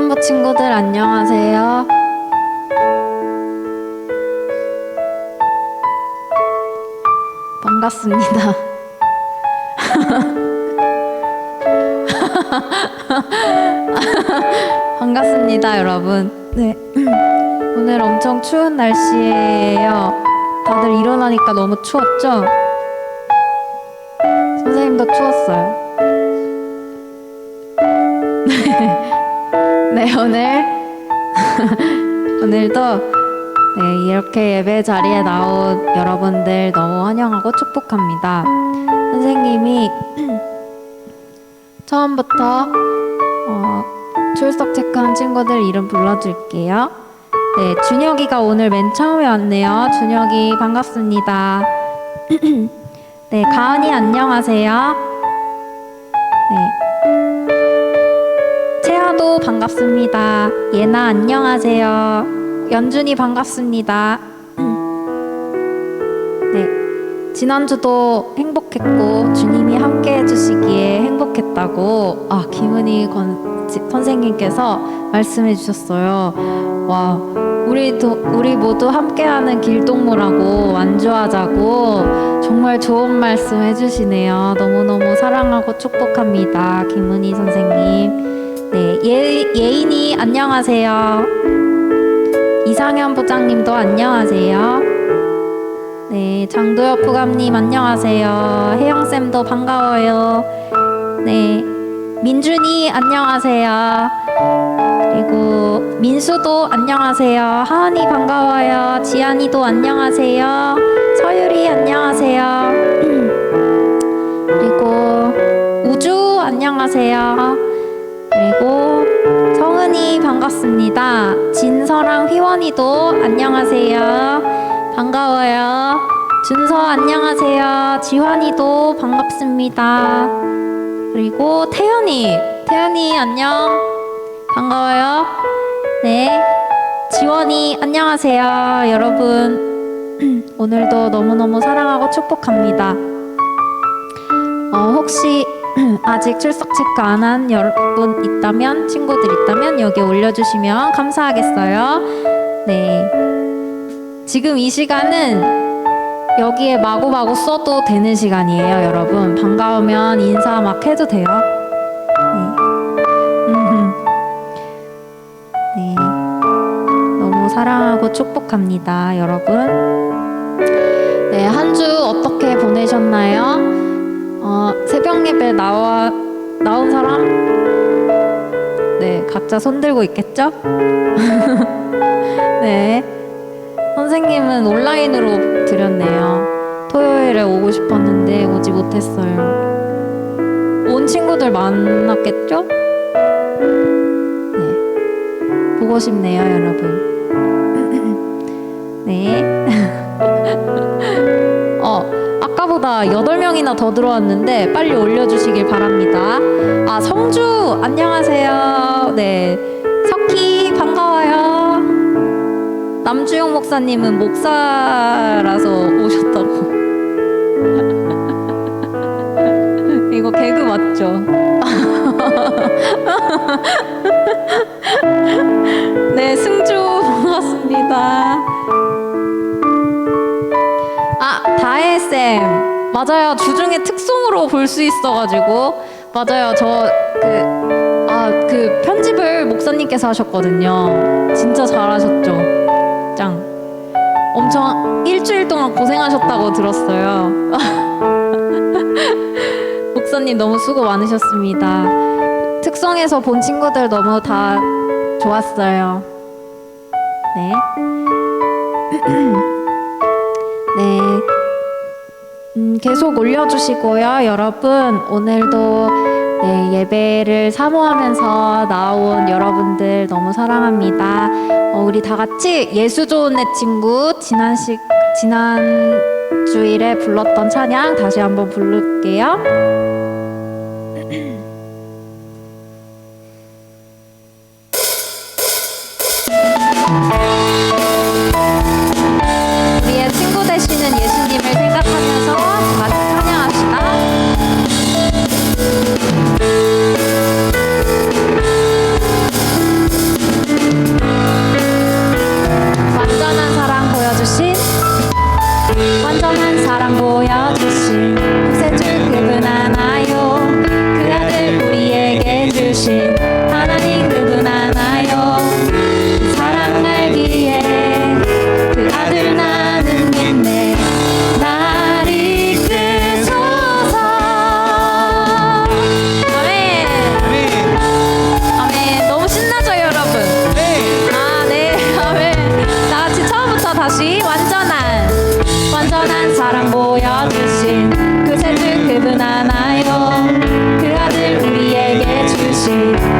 청년부 친구들 안녕하세요. 반갑습니다. 반갑습니다, 여러분. 네. 오늘 엄청 추운 날씨예요. 다들 일어나니까 너무 추웠죠? 선생님도 추웠어요. 네, 오늘도 이렇게 예배 자리에 나온 여러분들 너무 환영하고 축복합니다. 선생님이 처음부터 출석 체크한 친구들 이름 불러줄게요. 네, 준혁이가 오늘 맨 처음에 왔네요. 준혁이 반갑습니다. 네, 가은이 안녕하세요. 네, 채아도 반갑습니다. 예나 안녕하세요. 연준이 반갑습니다. 네, 지난주도 행복했고 주님이 함께 해주시기에 행복했다고 김은희 선생님께서 말씀해 주셨어요. 와, 우리 모두 함께하는 길동무라고 완주하자고 정말 좋은 말씀 해주시네요. 너무너무 사랑하고 축복합니다. 김은희 선생님. 네, 예인이 안녕하세요. 이상현 부장님도 안녕하세요. 네, 장도엽 부감님 안녕하세요. 혜영쌤도 반가워요. 네, 민준이 안녕하세요. 그리고 민수도 안녕하세요. 하은이 반가워요. 지안이도 안녕하세요. 서유리 안녕하세요. 그리고 우주 안녕하세요. 그리고 성은이 반갑습니다. 진서랑 휘원이도 안녕하세요. 반가워요. 준서 안녕하세요. 지환이도 반갑습니다. 그리고 태연이 안녕. 반가워요. 네, 지원이 안녕하세요. 여러분 오늘도 너무너무 사랑하고 축복합니다. 혹시 아직 출석 체크 안 한 여러분 있다면, 친구들 있다면 여기 올려주시면 감사하겠어요. 네, 지금 이 시간은 여기에 마구마구 써도 되는 시간이에요. 여러분 반가우면 인사 막 해도 돼요. 네, 너무 사랑하고 축복합니다, 여러분. 네, 한 주 어떻게 보내셨나요? 새벽 예배 나온 사람? 네, 각자 손 들고 있겠죠? 네, 선생님은 온라인으로 드렸네요. 토요일에 오고 싶었는데 오지 못했어요. 온 친구들 만났겠죠? 네, 보고 싶네요, 여러분. 네. 아까보다 8명이나 더 들어왔는데 빨리 올려주시길 바랍니다. 성주 안녕하세요. 네, 석희 반가워요. 남주영 목사님은 목사라서 오셨다고. 이거 개그 맞죠? 네, 승주 반갑습니다. 다혜쌤 맞아요. 주중에 특송으로 볼 수 있어가지고. 맞아요, 저 그 편집을 목사님께서 하셨거든요. 진짜 잘하셨죠? 짱. 엄청 일주일 동안 고생하셨다고 들었어요. 목사님 너무 수고 많으셨습니다. 특성에서 본 친구들 너무 다 좋았어요. 네. 네, 계속 올려주시고요. 여러분 오늘도 예배를 사모하면서 나온 여러분들 너무 사랑합니다. 우리 다 같이 예수 좋은 내 친구 지난 주일에 불렀던 찬양 다시 한번 부를게요. 우리의 친구 되시는 예수님을 생각하면서 같이 찬양합시다.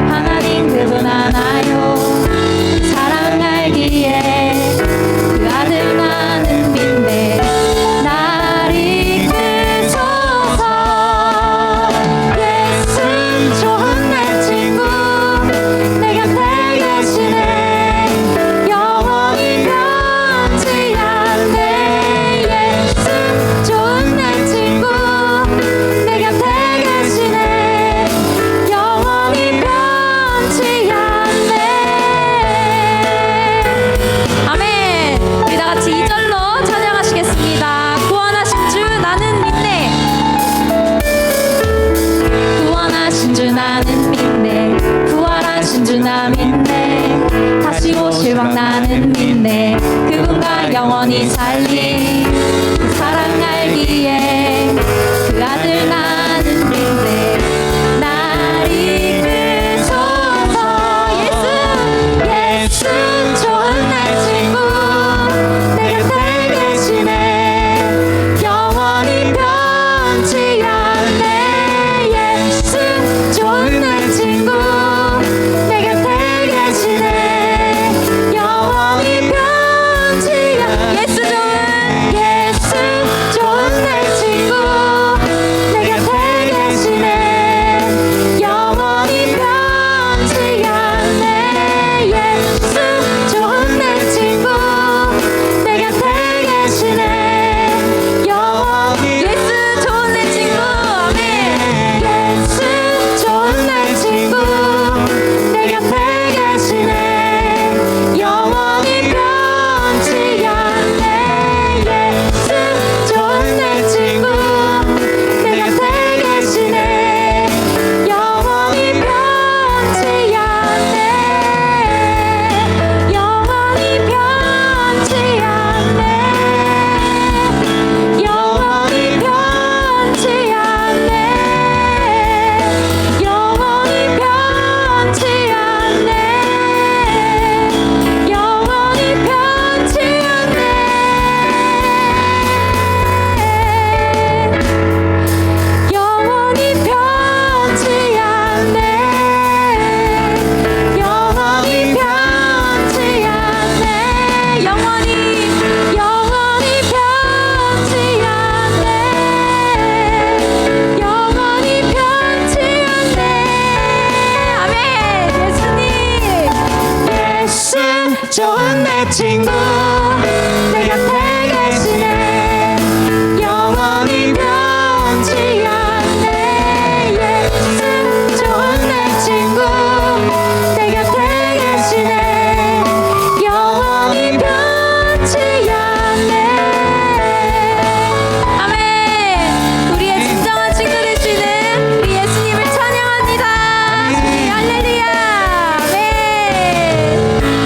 하나님 그분 하나요. 사랑 알기에 그 아들 나는 믿네. 날 이끄소서. 예수 좋은 내 친구 내 곁에 계시네. 영원히 변치 않네. 예수 좋은 내 친구 내 곁에 계시네. 영원히 변치 않네. 아멘. 우리 다 같이 2절로 찬양하시겠습니다. 구원하신 주 나는 믿네. 구원하신 주 나는 믿네. 부활하신 주 나 믿네. 다시 오실 왕 나는 믿네. 그분과 영원히 살리 그 사랑 알기에 그 아들 나는 믿네. 날 이끄소서. 예수 좋은 내 친구 내 곁에 계시네. 영원히 변치 않네. 예수 좋은 내 친구 내 곁에 계시네. 영원히 변치 않네. 예수 좋은 내 친구 내 곁에 계시네. 영원히 변치 않네. 예수 좋은 내 친구 내 곁에 계시네. 영원히 예수 좋은 내 친구. 아멘. 예수 좋은 내 친구 내 곁에 계시네. 영원히 변치 않네. 예수 좋은 내 친구 내 곁에 계시네. 영원히 변치 않네. 영원히 변치 않네. 영원히 변치 않네. 영원히 변치 않네. 영원히 변치 않네. 영원히 변치 않네. 영원히 변치 않네. 영원히 변치 않네. 영원히 변치 않네. 아멘. 예수님. 예수 좋은 내 친구 내 곁에 계시네. 영원히 변치 않네. 예수 좋은 내 친구 내 곁에 계시네. 영원히 변치 않네. 아멘. 우리의 진정한 친구 되시는 우리 예수님을 찬양합니다. 주님 할렐루야. 아멘.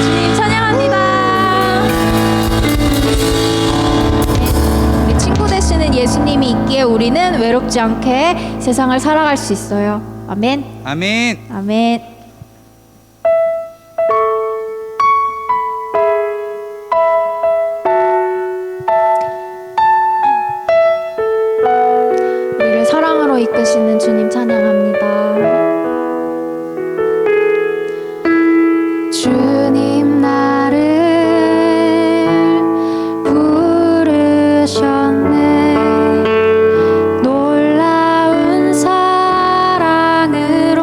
주님 찬양합니다. 우리 친구 되시는 예수님이 있기에 우리는 외롭지 않게 세상을 살아갈 수 있어요. 아멘. 아멘. 아멘. 우리를 사랑으로 이끄시는 주님 찬양합니다. 주님 나를 부르셨네. 놀라운 사랑으로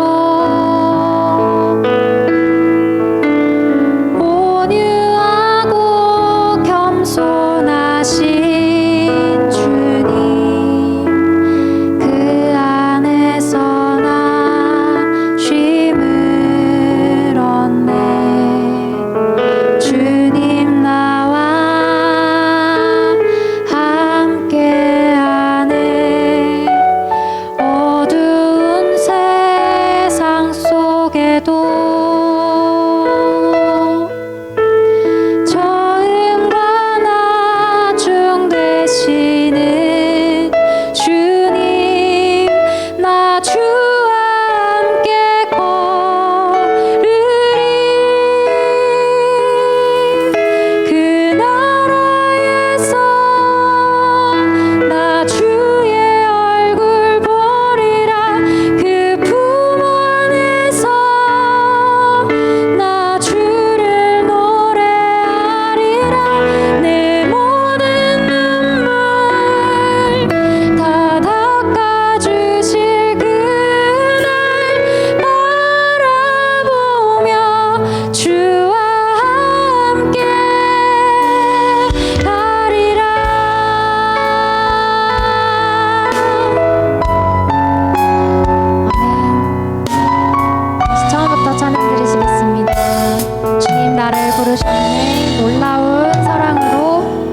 나를 부르셨네. 놀라운 사랑으로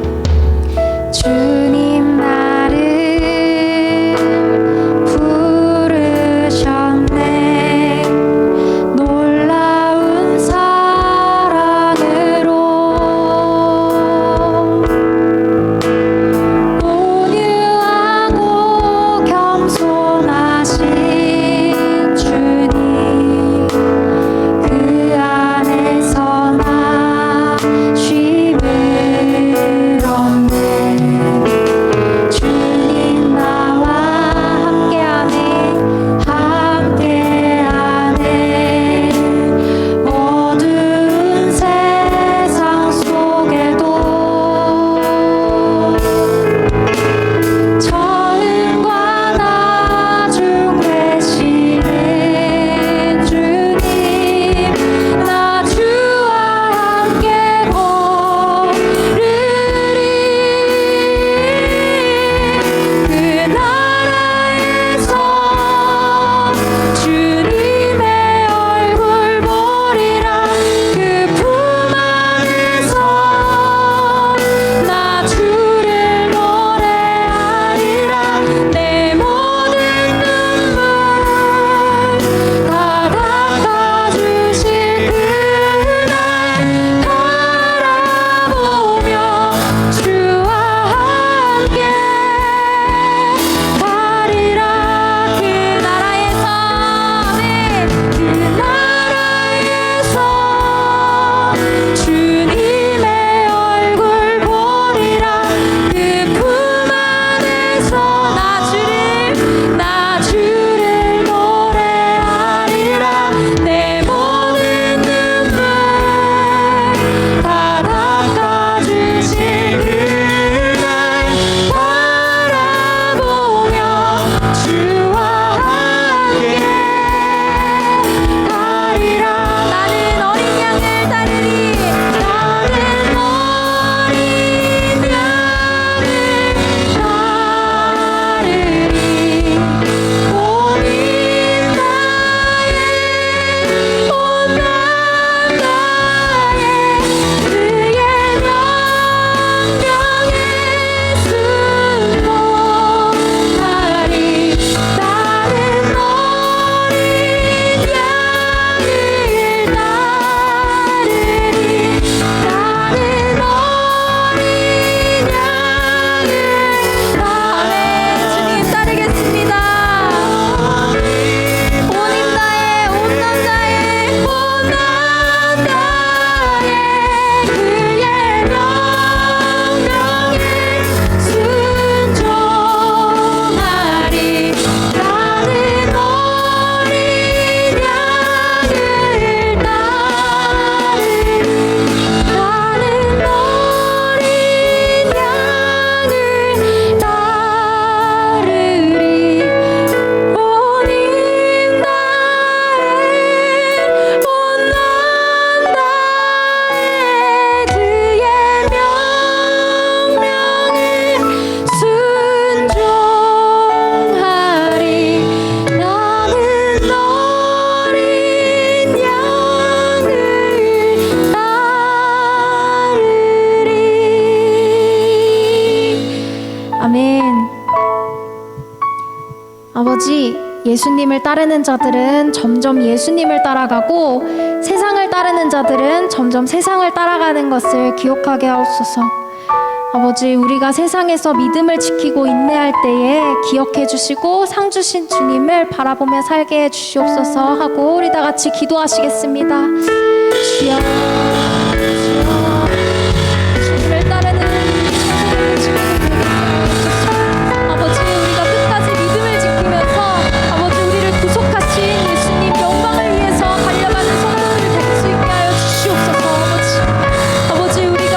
주님 나를 부르셨네. 놀라운 사랑으로 온유하고 겸손하신 주님, 그 안에서 나 쉼을 얻네. 주님 나와 함께하네. 어두운 세상 속에도 처음과 나중 되시는 주님, 나 주와 함께 걸으리. 그 나라에서 주님의 얼굴 보리라. 그 품 안에서 나 주를 노래하리라. 내 모든 눈물 다 닦아주실 그날 바라보며 주와 함께 가리라. 그 나라에서, 네, 그 나라에서 주님의 얼굴 보리라. 그 품 안에서 나 주를 노래하리라. 내 모든 눈물 다 닦아주실 그날 바라보며 주와 함께 가리라. 나는 어린 양을 따르리. 나는 어린 양을 따르리. 온 나의 온 나의 그의 명령에 순종하리. 나는 어린 양을 따르리. 나는 어린 양을 따르리. 주님 따르겠습니다. 온 나의 온 남자의 온 남자의 그의 명령에 순종하리. 나는 어린 양을 따르리. 나는 어린 양을 따르리. 온 나의 온 남자의 그의 명령에 순종하리. 나는 어린 양을 따르리. 아멘. 아버지, 예수님을 따르는 자들은 점점 예수님을 따라가고 세상을 따르는 자들은 점점 세상을 따라가는 것을 기억하게 하옵소서. 아버지, 우리가 세상에서 믿음을 지키고 인내할 때에 기억해 주시고 상 주신 주님을 바라보며 살게 해 주시옵소서 하고 우리 다 같이 기도하시겠습니다. 주여, 주님을 따르는 세상을 지키게 되게 하옵소서. 아버지, 우리가 끝까지 믿음을 지키면서 아버지 우리를 구속하신 예수님 영광을 위해서 달려가는 성도들 될 수 있게 하여 주시옵소서. 아버지, 우리가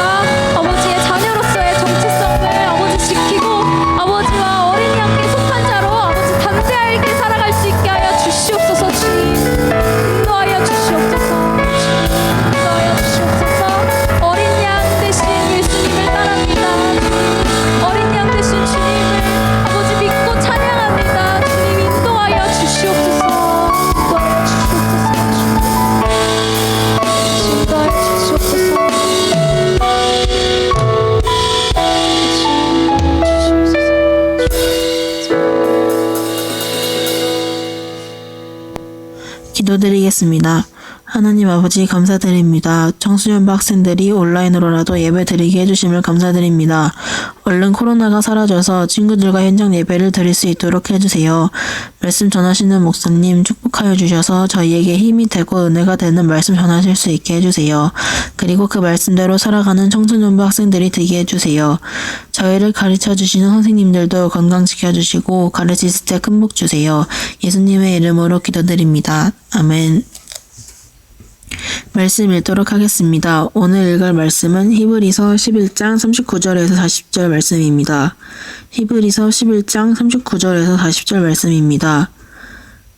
아버지의 자녀로서의 정체성을 아버지 지키고 아버지와 어린 양께 속한 자로 아버지 담대하게 살아갈 수 있게 하여 주시옵소서. 주님 인도하여 주시옵소서. 인도하여 주시옵소서. 기도드리겠습니다. 하나님 아버지 감사드립니다. 청소년부 학생들이 온라인으로라도 예배 드리게 해주심을 감사드립니다. 얼른 코로나가 사라져서 친구들과 현장 예배를 드릴 수 있도록 해주세요. 말씀 전하시는 목사님 축복하여 주셔서 저희에게 힘이 되고 은혜가 되는 말씀 전하실 수 있게 해주세요. 그리고 그 말씀대로 살아가는 청소년부 학생들이 되게 해주세요. 저희를 가르쳐 주시는 선생님들도 건강 지켜주시고 가르치실 때 큰 복 주세요. 예수님의 이름으로 기도드립니다. 아멘. 말씀 읽도록 하겠습니다. 오늘 읽을 말씀은 히브리서 11장 39절에서 40절 말씀입니다. 히브리서 11장 39절에서 40절 말씀입니다.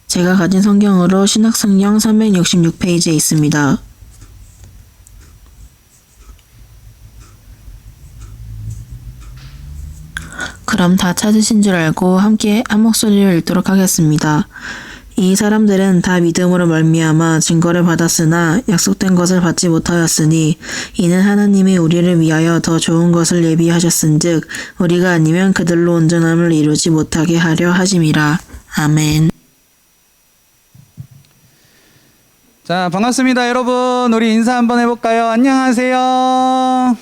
제가 가진 성경으로 신학성경 366페이지에 있습니다. 그럼 다 찾으신 줄 알고 함께 한 목소리로 읽도록 하겠습니다. 이 사람들은 다 믿음으로 말미암아 증거를 받았으나 약속된 것을 받지 못하였으니 이는 하나님이 우리를 위하여 더 좋은 것을 예비하셨은즉 우리가 아니면 그들로 온전함을 이루지 못하게 하려 하심이라. 아멘. 자, 반갑습니다, 여러분. 우리 인사 한번 해볼까요? 안녕하세요.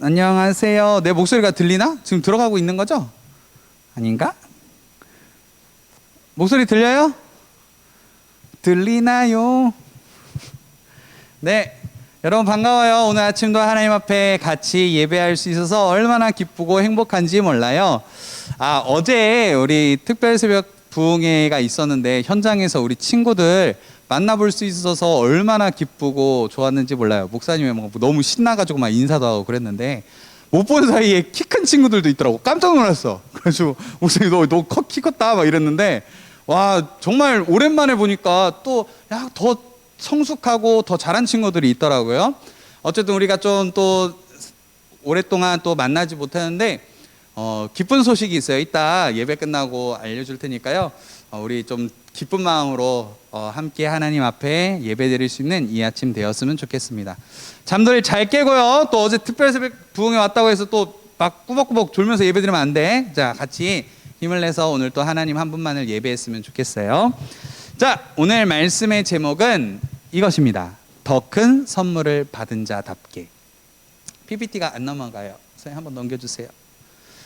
안녕하세요. 내 목소리가 들리나? 지금 들어가고 있는 거죠? 아닌가? 목소리 들려요? 들리나요? 네, 여러분 반가워요. 오늘 아침도 하나님 앞에 같이 예배할 수 있어서 얼마나 기쁘고 행복한지 몰라요. 어제 우리 특별새벽 부흥회가 있었는데 현장에서 우리 친구들 만나볼 수 있어서 얼마나 기쁘고 좋았는지 몰라요. 목사님이 막 너무 신나가지고 막 인사도 하고 그랬는데 못 본 사이에 키 큰 친구들도 있더라고. 깜짝 놀랐어. 그래서 목사님 너 키 컸다 막 이랬는데 와, 정말 오랜만에 보니까 또 더 성숙하고 더 잘한 친구들이 있더라고요. 어쨌든 우리가 좀 또 오랫동안 또 만나지 못했는데 기쁜 소식이 있어요. 이따 예배 끝나고 알려줄 테니까요. 우리 좀 기쁜 마음으로 함께 하나님 앞에 예배 드릴 수 있는 이 아침 되었으면 좋겠습니다. 잠들 잘 깨고요. 또 어제 특별새벽 부흥회 왔다고 해서 또 막 꾸벅꾸벅 졸면서 예배 드리면 안 돼. 자, 같이 힘을 내서 오늘 또 하나님 한 분만을 예배했으면 좋겠어요. 자, 오늘 말씀의 제목은 이것입니다. 더 큰 선물을 받은 자답게. PPT가 안 넘어가요. 선생님 한번 넘겨주세요.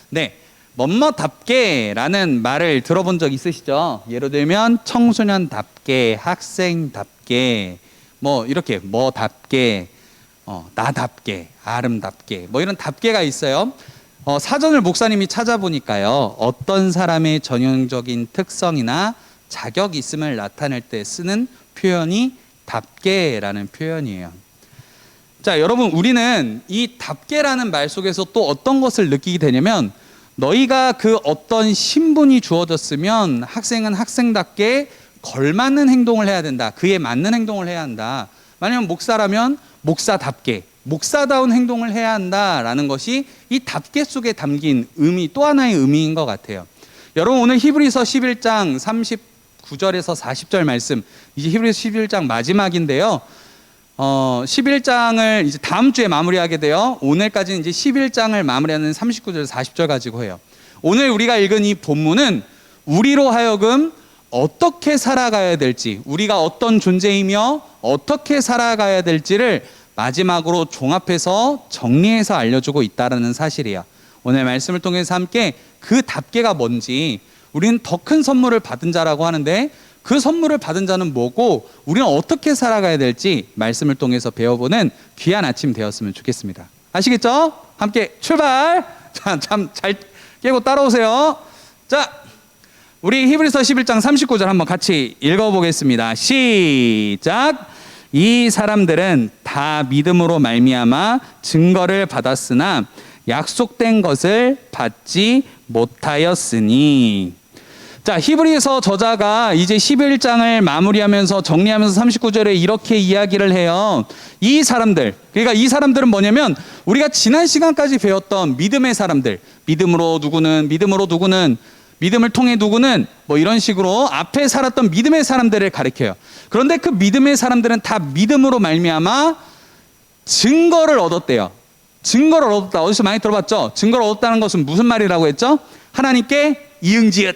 네, 뭐뭐답게라는 말을 들어본 적 있으시죠? 예를 들면 청소년답게, 학생답게, 뭐 이렇게 뭐답게, 나답게, 아름답게, 뭐 이런 답게가 있어요. 사전을 목사님이 찾아보니까요, 어떤 사람의 전형적인 특성이나 자격이 있음을 나타낼 때 쓰는 표현이 답게라는 표현이에요. 자, 여러분, 우리는 이 답게라는 말 속에서 또 어떤 것을 느끼게 되냐면, 너희가 그 어떤 신분이 주어졌으면 학생은 학생답게 걸맞는 행동을 해야 된다. 그에 맞는 행동을 해야 한다. 만약에 목사라면 목사답게, 목사다운 행동을 해야 한다라는 것이 이 답게 속에 담긴 의미, 또 하나의 의미인 것 같아요. 여러분, 오늘 히브리서 11장 39절에서 40절 말씀, 이제 히브리서 11장 마지막인데요. 11장을 이제 다음 주에 마무리하게 돼요. 오늘까지는 이제 11장을 마무리하는 39절, 40절 가지고 해요. 오늘 우리가 읽은 이 본문은 우리로 하여금 어떻게 살아가야 될지, 우리가 어떤 존재이며 어떻게 살아가야 될지를 마지막으로 종합해서 정리해서 알려주고 있다는 사실이에요. 오늘 말씀을 통해서 함께 그 답게가 뭔지, 우리는 더 큰 선물을 받은 자라고 하는데 그 선물을 받은 자는 뭐고 우리는 어떻게 살아가야 될지 말씀을 통해서 배워보는 귀한 아침 되었으면 좋겠습니다. 아시겠죠? 함께 출발! 자, 잠 잘 깨고 따라오세요. 자, 우리 히브리서 11장 39절 한번 같이 읽어보겠습니다. 시작! 이 사람들은 다 믿음으로 말미암아 증거를 받았으나 약속된 것을 받지 못하였으니. 자, 히브리서 저자가 이제 11장을 마무리하면서 정리하면서 39절에 이렇게 이야기를 해요. 이 사람들, 그러니까 이 사람들은 뭐냐면 우리가 지난 시간까지 배웠던 믿음의 사람들, 믿음으로 누구는, 믿음을 통해 누구는, 뭐 이런 식으로 앞에 살았던 믿음의 사람들을 가리켜요. 그런데 그 믿음의 사람들은 다 믿음으로 말미암아 증거를 얻었대요. 증거를 얻었다. 어디서 많이 들어봤죠? 증거를 얻었다는 것은 무슨 말이라고 했죠? 하나님께 이응지읒,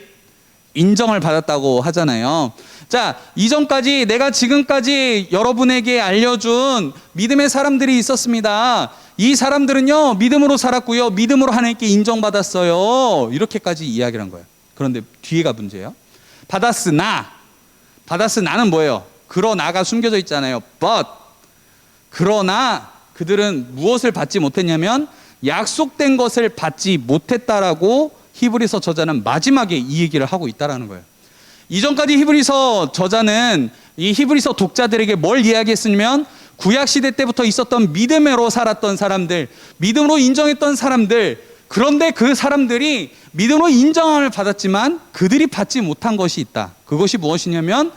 인정을 받았다고 하잖아요. 자, 이전까지 내가 지금까지 여러분에게 알려준 믿음의 사람들이 있었습니다. 이 사람들은요, 믿음으로 살았고요, 믿음으로 하나님께 인정받았어요. 이렇게까지 이야기를 한 거예요. 그런데 뒤에가 문제예요. 받았으나는 뭐예요? 그러나가 숨겨져 있잖아요. but 그러나 그들은 무엇을 받지 못했냐면 약속된 것을 받지 못했다라고 히브리서 저자는 마지막에 이 얘기를 하고 있다라는 거예요. 이전까지 히브리서 저자는 이 히브리서 독자들에게 뭘 이야기했으면 구약 시대 때부터 있었던 믿음으로 살았던 사람들, 믿음으로 인정했던 사람들, 그런데 그 사람들이 믿음으로 인정함을 받았지만 그들이 받지 못한 것이 있다. 그것이 무엇이냐면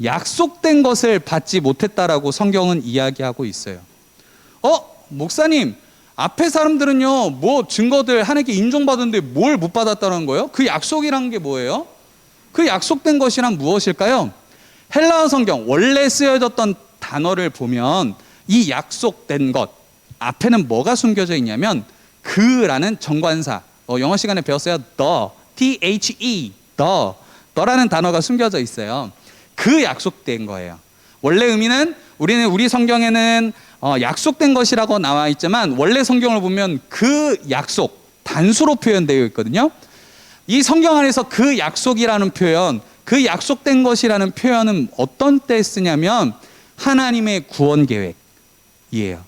약속된 것을 받지 못했다라고 성경은 이야기하고 있어요. 목사님, 앞에 사람들은요, 뭐 증거들 하나님께 인정받았는데 뭘 못 받았다는 거예요? 그 약속이란 게 뭐예요? 그 약속된 것이란 무엇일까요? 헬라어 성경 원래 쓰여졌던 단어를 보면 이 약속된 것 앞에는 뭐가 숨겨져 있냐면 그라는 정관사, 영어 시간에 배웠어요. the, the라는 단어가 숨겨져 있어요. 그 약속된 거예요. 원래 의미는 우리 성경에는 약속된 것이라고 나와 있지만 원래 성경을 보면 그 약속 단수로 표현되어 있거든요. 이 성경 안에서 그 약속이라는 표현, 그 약속된 것이라는 표현은 어떤 때 쓰냐면 하나님의 구원 계획이에요.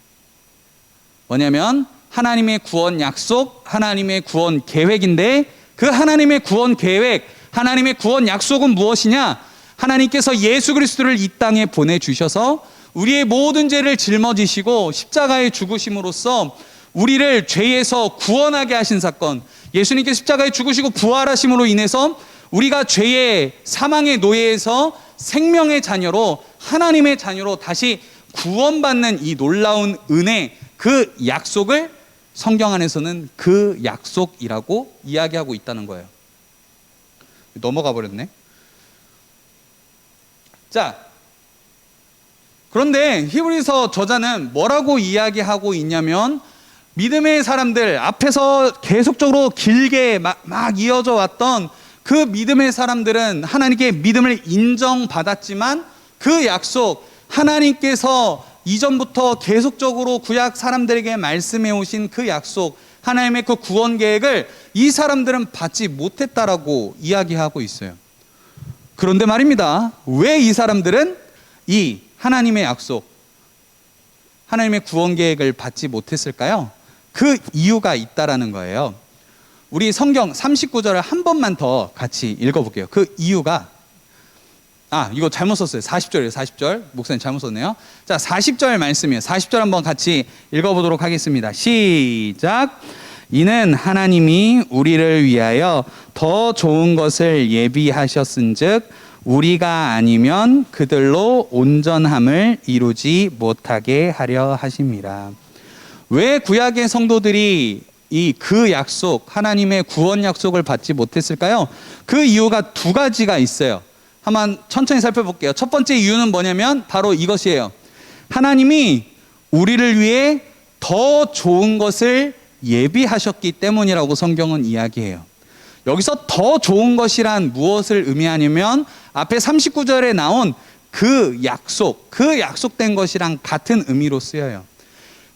뭐냐면 하나님의 구원 약속, 하나님의 구원 계획인데 그 하나님의 구원 계획, 하나님의 구원 약속은 무엇이냐? 하나님께서 예수 그리스도를 이 땅에 보내주셔서 우리의 모든 죄를 짊어지시고 십자가에 죽으심으로써 우리를 죄에서 구원하게 하신 사건, 예수님께서 십자가에 죽으시고 부활하심으로 인해서 우리가 죄의 사망의 노예에서 생명의 자녀로 하나님의 자녀로 다시 구원받는 이 놀라운 은혜, 그 약속을 성경 안에서는 그 약속이라고 이야기하고 있다는 거예요. 넘어가 버렸네. 자, 그런데 히브리서 저자는 뭐라고 이야기하고 있냐면 믿음의 사람들 앞에서 계속적으로 길게 막 이어져 왔던 그 믿음의 사람들은 하나님께 믿음을 인정받았지만 그 약속, 하나님께서 이전부터 계속적으로 구약 사람들에게 말씀해 오신 그 약속, 하나님의 그 구원 계획을 이 사람들은 받지 못했다라고 이야기하고 있어요. 그런데 말입니다. 왜 이 사람들은 이 하나님의 약속, 하나님의 구원 계획을 받지 못했을까요? 그 이유가 있다라는 거예요. 우리 성경 39절을 한 번만 더 같이 읽어볼게요. 그 이유가, 이거 잘못 썼어요. 40절이에요. 40절. 목사님 잘못 썼네요. 자, 40절 말씀이에요. 40절 한번 같이 읽어보도록 하겠습니다. 시작. 이는 하나님이 우리를 위하여 더 좋은 것을 예비하셨은즉 우리가 아니면 그들로 온전함을 이루지 못하게 하려 하심이라. 왜 구약의 성도들이 그 약속, 하나님의 구원 약속을 받지 못했을까요? 그 이유가 두 가지가 있어요. 한번 천천히 살펴볼게요. 첫 번째 이유는 뭐냐면 바로 이것이에요. 하나님이 우리를 위해 더 좋은 것을 예비하셨기 때문이라고 성경은 이야기해요. 여기서 더 좋은 것이란 무엇을 의미하냐면 앞에 39절에 나온 그 약속, 그 약속된 것이랑 같은 의미로 쓰여요.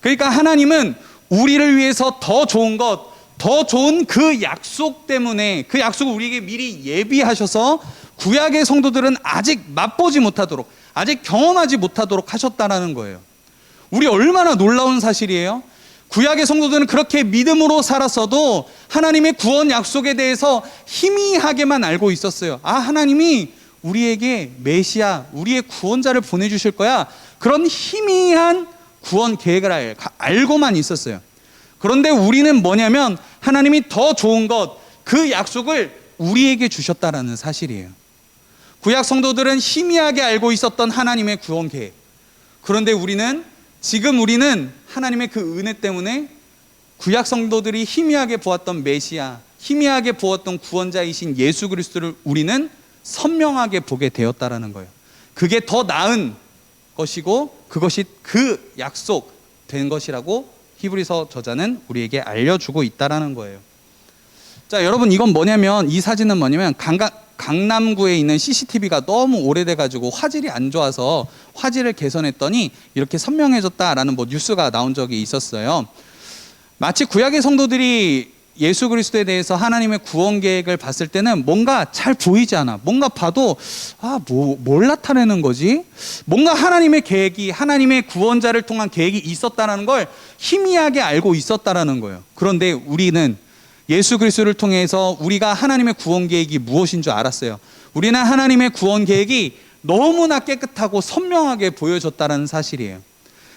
그러니까 하나님은 우리를 위해서 더 좋은 것, 더 좋은 그 약속 때문에 그 약속을 우리에게 미리 예비하셔서 구약의 성도들은 아직 맛보지 못하도록, 아직 경험하지 못하도록 하셨다라는 거예요. 우리 얼마나 놀라운 사실이에요? 구약의 성도들은 그렇게 믿음으로 살았어도 하나님의 구원 약속에 대해서 희미하게만 알고 있었어요. 하나님이 우리에게 메시아, 우리의 구원자를 보내주실 거야. 그런 희미한 구원 계획을 알고만 있었어요. 그런데 우리는 뭐냐면 하나님이 더 좋은 것, 그 약속을 우리에게 주셨다라는 사실이에요. 구약 성도들은 희미하게 알고 있었던 하나님의 구원 계획. 그런데 지금 우리는 하나님의 그 은혜 때문에 구약 성도들이 희미하게 보았던 메시아, 희미하게 보았던 구원자이신 예수 그리스도를 우리는 선명하게 보게 되었다라는 거예요. 그게 더 나은 것이고 그것이 그 약속된 것이라고 히브리서 저자는 우리에게 알려주고 있다라는 거예요. 자, 여러분, 이건 뭐냐면, 이 사진은 뭐냐면 강남구에 있는 CCTV가 너무 오래돼가지고 화질이 안 좋아서 화질을 개선했더니 이렇게 선명해졌다라는 뭐 뉴스가 나온 적이 있었어요. 마치 구약의 성도들이 예수 그리스도에 대해서 하나님의 구원 계획을 봤을 때는 뭔가 잘 보이지 않아. 뭔가 봐도 뭘 나타내는 거지? 뭔가 하나님의 계획이, 하나님의 구원자를 통한 계획이 있었다는 걸 희미하게 알고 있었다라는 거예요. 그런데 우리는 예수 그리스도를 통해서 우리가 하나님의 구원 계획이 무엇인 줄 알았어요. 우리는 하나님의 구원 계획이 너무나 깨끗하고 선명하게 보여졌다는 사실이에요.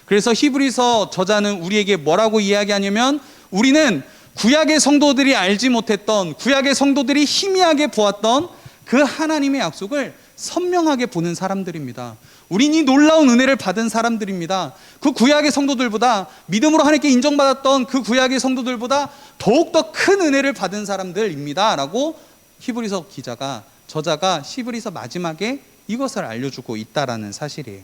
그래서 히브리서 저자는 우리에게 뭐라고 이야기하냐면, 우리는 구약의 성도들이 알지 못했던, 구약의 성도들이 희미하게 보았던 그 하나님의 약속을 선명하게 보는 사람들입니다. 우린 이 놀라운 은혜를 받은 사람들입니다. 그 구약의 성도들보다, 믿음으로 하나님께 인정받았던 그 구약의 성도들보다 더욱더 큰 은혜를 받은 사람들입니다 라고 히브리서 저자가 히브리서 마지막에 이것을 알려주고 있다라는 사실이에요.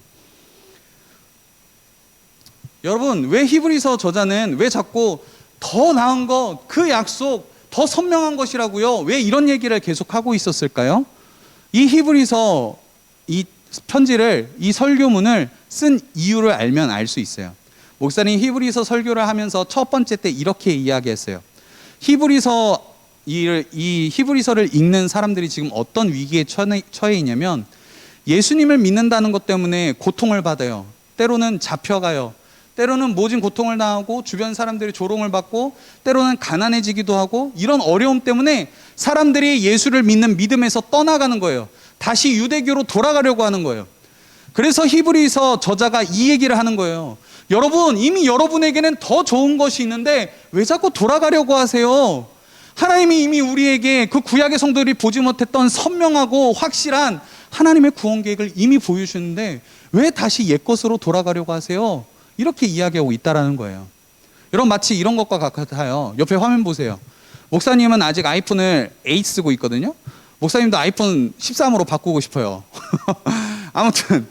여러분, 왜 히브리서 저자는 왜 자꾸 더 나은 것, 그 약속, 더 선명한 것이라고요? 왜 이런 얘기를 계속하고 있었을까요? 이 히브리서 이 편지를, 이 설교문을 쓴 이유를 알면 알 수 있어요. 목사님 히브리서 설교를 하면서 첫 번째 때 이렇게 이야기했어요. 이 히브리서를 읽는 사람들이 지금 어떤 위기에 처해 있냐면, 예수님을 믿는다는 것 때문에 고통을 받아요. 때로는 잡혀가요. 때로는 모진 고통을 당하고 주변 사람들이 조롱을 받고 때로는 가난해지기도 하고, 이런 어려움 때문에 사람들이 예수를 믿는 믿음에서 떠나가는 거예요. 다시 유대교로 돌아가려고 하는 거예요. 그래서 히브리서 저자가 이 얘기를 하는 거예요. 여러분, 이미 여러분에게는 더 좋은 것이 있는데 왜 자꾸 돌아가려고 하세요? 하나님이 이미 우리에게 그 구약의 성도들이 보지 못했던 선명하고 확실한 하나님의 구원 계획을 이미 보여주시는데 왜 다시 옛 것으로 돌아가려고 하세요? 이렇게 이야기하고 있다라는 거예요. 여러분, 마치 이런 것과 같아요. 옆에 화면 보세요. 목사님은 아직 아이폰을 8 쓰고 있거든요. 목사님도 아이폰 13으로 바꾸고 싶어요. 아무튼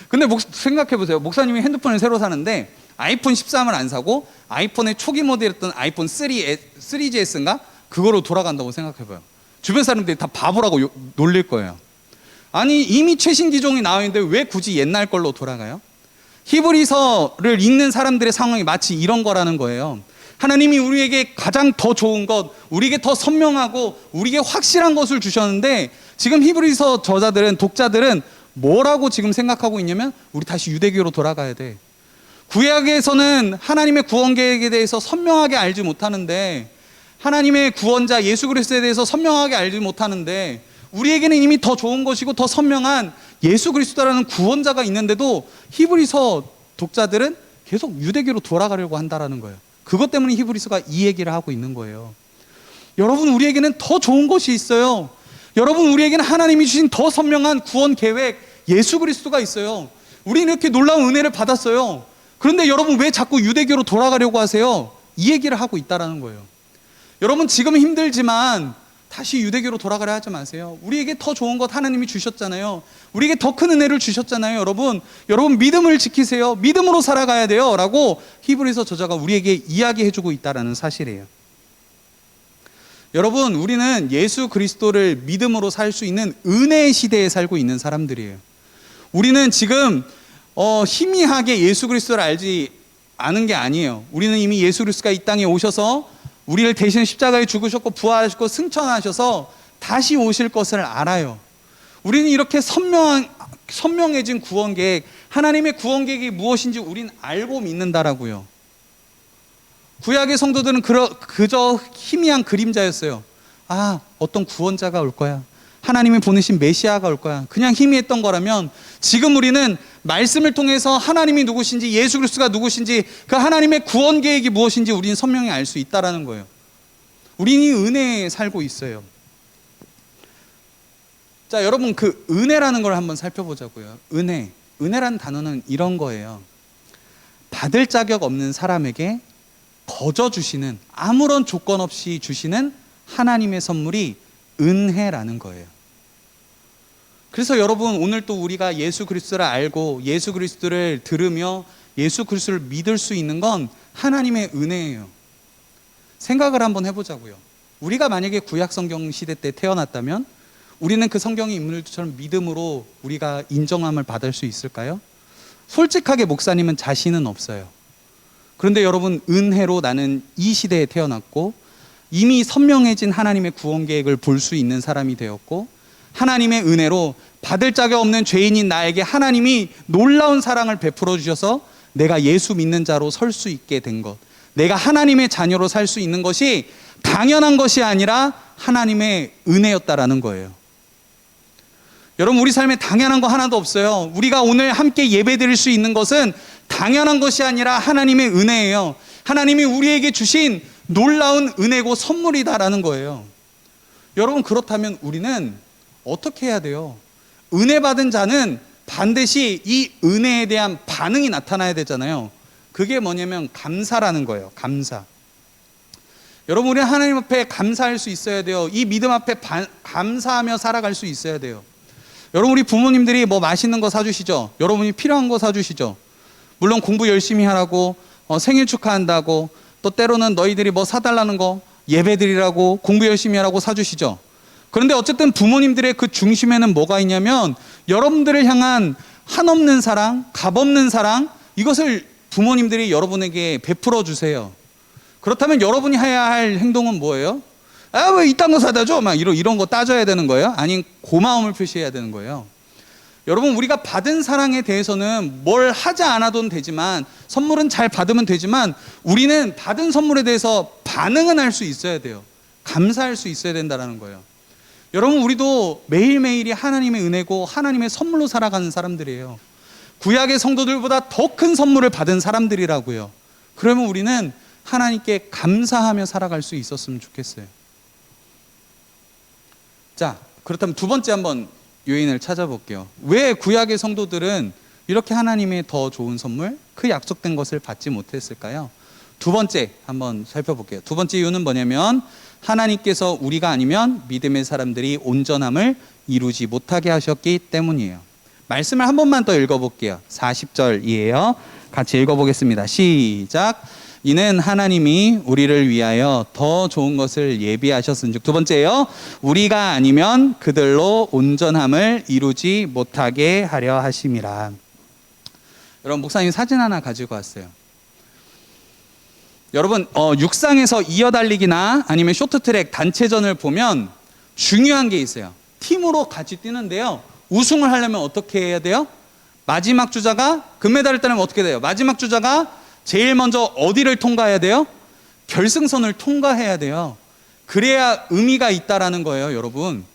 근데 생각해 보세요. 목사님이 핸드폰을 새로 사는데 아이폰 13을 안 사고 아이폰의 초기 모델이었던 아이폰 3GS인가? 그거로 돌아간다고 생각해 봐요. 주변 사람들이 다 바보라고 놀릴 거예요. 아니, 이미 최신 기종이 나와 있는데 왜 굳이 옛날 걸로 돌아가요? 히브리서를 읽는 사람들의 상황이 마치 이런 거라는 거예요. 하나님이 우리에게 가장 더 좋은 것, 우리에게 더 선명하고 우리에게 확실한 것을 주셨는데, 지금 히브리서 독자들은 뭐라고 지금 생각하고 있냐면, 우리 다시 유대교로 돌아가야 돼. 구약에서는 하나님의 구원 계획에 대해서 선명하게 알지 못하는데, 하나님의 구원자 예수 그리스도에 대해서 선명하게 알지 못하는데, 우리에게는 이미 더 좋은 것이고 더 선명한 예수 그리스도라는 구원자가 있는데도 히브리서 독자들은 계속 유대교로 돌아가려고 한다라는 거예요. 그것 때문에 히브리서가 이 얘기를 하고 있는 거예요. 여러분, 우리에게는 더 좋은 것이 있어요. 여러분, 우리에게는 하나님이 주신 더 선명한 구원 계획 예수 그리스도가 있어요. 우리는 이렇게 놀라운 은혜를 받았어요. 그런데 여러분, 왜 자꾸 유대교로 돌아가려고 하세요? 이 얘기를 하고 있다라는 거예요. 여러분, 지금 힘들지만 다시 유대교로 돌아가려 하지 마세요. 우리에게 더 좋은 것 하나님이 주셨잖아요. 우리에게 더 큰 은혜를 주셨잖아요. 여러분 믿음을 지키세요. 믿음으로 살아가야 돼요 라고 히브리서 저자가 우리에게 이야기해주고 있다는 사실이에요. 여러분, 우리는 예수 그리스도를 믿음으로 살 수 있는 은혜의 시대에 살고 있는 사람들이에요. 우리는 지금 희미하게 예수 그리스도를 알지 않은 게 아니에요. 우리는 이미 예수 그리스도가 이 땅에 오셔서 우리를 대신 십자가에 죽으셨고 부활하셨고 승천하셔서 다시 오실 것을 알아요. 우리는 이렇게 선명해진 구원 계획, 하나님의 구원 계획이 무엇인지 우린 알고 믿는다라고요. 구약의 성도들은 그저 희미한 그림자였어요. 어떤 구원자가 올 거야. 하나님이 보내신 메시아가 올 거야. 그냥 희미했던 거라면, 지금 우리는 말씀을 통해서 하나님이 누구신지, 예수 그리스도가 누구신지, 그 하나님의 구원 계획이 무엇인지 우리는 선명히 알 수 있다라는 거예요. 우리는 이 은혜에 살고 있어요. 자, 여러분, 그 은혜라는 걸 한번 살펴보자고요. 은혜라는 단어는 이런 거예요. 받을 자격 없는 사람에게 거저 주시는, 아무런 조건 없이 주시는 하나님의 선물이 은혜라는 거예요. 그래서 여러분, 오늘 또 우리가 예수 그리스도를 알고 예수 그리스도를 들으며 예수 그리스도를 믿을 수 있는 건 하나님의 은혜예요. 생각을 한번 해보자고요. 우리가 만약에 구약 성경 시대 때 태어났다면 우리는 그 성경의 인물들처럼 믿음으로 우리가 인정함을 받을 수 있을까요? 솔직하게 목사님은 자신은 없어요. 그런데 여러분, 은혜로 나는 이 시대에 태어났고 이미 선명해진 하나님의 구원 계획을 볼 수 있는 사람이 되었고, 하나님의 은혜로 받을 자격 없는 죄인인 나에게 하나님이 놀라운 사랑을 베풀어 주셔서 내가 예수 믿는 자로 설 수 있게 된 것, 내가 하나님의 자녀로 살 수 있는 것이 당연한 것이 아니라 하나님의 은혜였다라는 거예요. 여러분, 우리 삶에 당연한 거 하나도 없어요. 우리가 오늘 함께 예배드릴 수 있는 것은 당연한 것이 아니라 하나님의 은혜예요. 하나님이 우리에게 주신 놀라운 은혜고 선물이다라는 거예요. 여러분, 그렇다면 우리는 어떻게 해야 돼요? 은혜 받은 자는 반드시 이 은혜에 대한 반응이 나타나야 되잖아요. 그게 뭐냐면 감사라는 거예요. 감사. 여러분, 우리는 하나님 앞에 감사할 수 있어야 돼요. 이 믿음 앞에 감사하며 살아갈 수 있어야 돼요. 여러분, 우리 부모님들이 뭐 맛있는 거 사주시죠? 여러분이 필요한 거 사주시죠? 물론 공부 열심히 하라고, 생일 축하한다고, 또 때로는 너희들이 뭐 사달라는 거, 예배 드리라고, 공부 열심히 하라고 사주시죠? 그런데 어쨌든 부모님들의 그 중심에는 뭐가 있냐면 여러분들을 향한 한없는 사랑, 값없는 사랑, 이것을 부모님들이 여러분에게 베풀어 주세요. 그렇다면 여러분이 해야 할 행동은 뭐예요? 아, 왜 이딴 거 사다 줘? 막 이런 거 따져야 되는 거예요? 아니, 고마움을 표시해야 되는 거예요. 여러분, 우리가 받은 사랑에 대해서는 뭘 하지 않아도 되지만, 선물은 잘 받으면 되지만, 우리는 받은 선물에 대해서 반응은 할 수 있어야 돼요. 감사할 수 있어야 된다는 거예요. 여러분, 우리도 매일매일이 하나님의 은혜고 하나님의 선물로 살아가는 사람들이에요. 구약의 성도들보다 더 큰 선물을 받은 사람들이라고요. 그러면 우리는 하나님께 감사하며 살아갈 수 있었으면 좋겠어요. 자, 그렇다면 두 번째 한번 요인을 찾아볼게요. 왜 구약의 성도들은 이렇게 하나님의 더 좋은 선물, 그 약속된 것을 받지 못했을까요? 두 번째 한번 살펴볼게요. 두 번째 이유는 뭐냐면 하나님께서 우리가 아니면 믿음의 사람들이 온전함을 이루지 못하게 하셨기 때문이에요. 말씀을 한 번만 더 읽어볼게요. 40절이에요. 같이 읽어보겠습니다. 시작. 이는 하나님이 우리를 위하여 더 좋은 것을 예비하셨은즉, 두 번째요, 우리가 아니면 그들로 온전함을 이루지 못하게 하려 하심이라. 여러분, 목사님 사진 하나 가지고 왔어요. 여러분, 육상에서 이어달리기나 아니면 쇼트트랙 단체전을 보면 중요한 게 있어요. 팀으로 같이 뛰는데요, 우승을 하려면 어떻게 해야 돼요? 마지막 주자가 금메달을 따려면 어떻게 돼요? 마지막 주자가 제일 먼저 어디를 통과해야 돼요? 결승선을 통과해야 돼요. 그래야 의미가 있다라는 거예요, 여러분.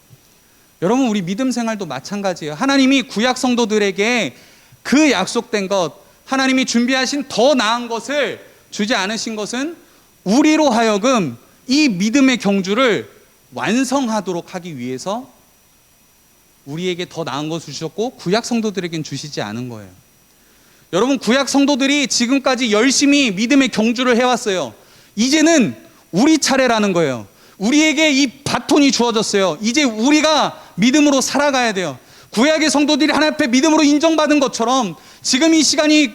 여러분, 우리 믿음 생활도 마찬가지예요. 하나님이 구약 성도들에게 그 약속된 것, 하나님이 준비하신 더 나은 것을 주지 않으신 것은 우리로 하여금 이 믿음의 경주를 완성하도록 하기 위해서 우리에게 더 나은 것을 주셨고 구약 성도들에겐 주시지 않은 거예요. 여러분, 구약 성도들이 지금까지 열심히 믿음의 경주를 해왔어요. 이제는 우리 차례라는 거예요. 우리에게 이 바톤이 주어졌어요. 이제 우리가 믿음으로 살아가야 돼요. 구약의 성도들이 하나님 앞에 믿음으로 인정받은 것처럼 지금 이 시간이,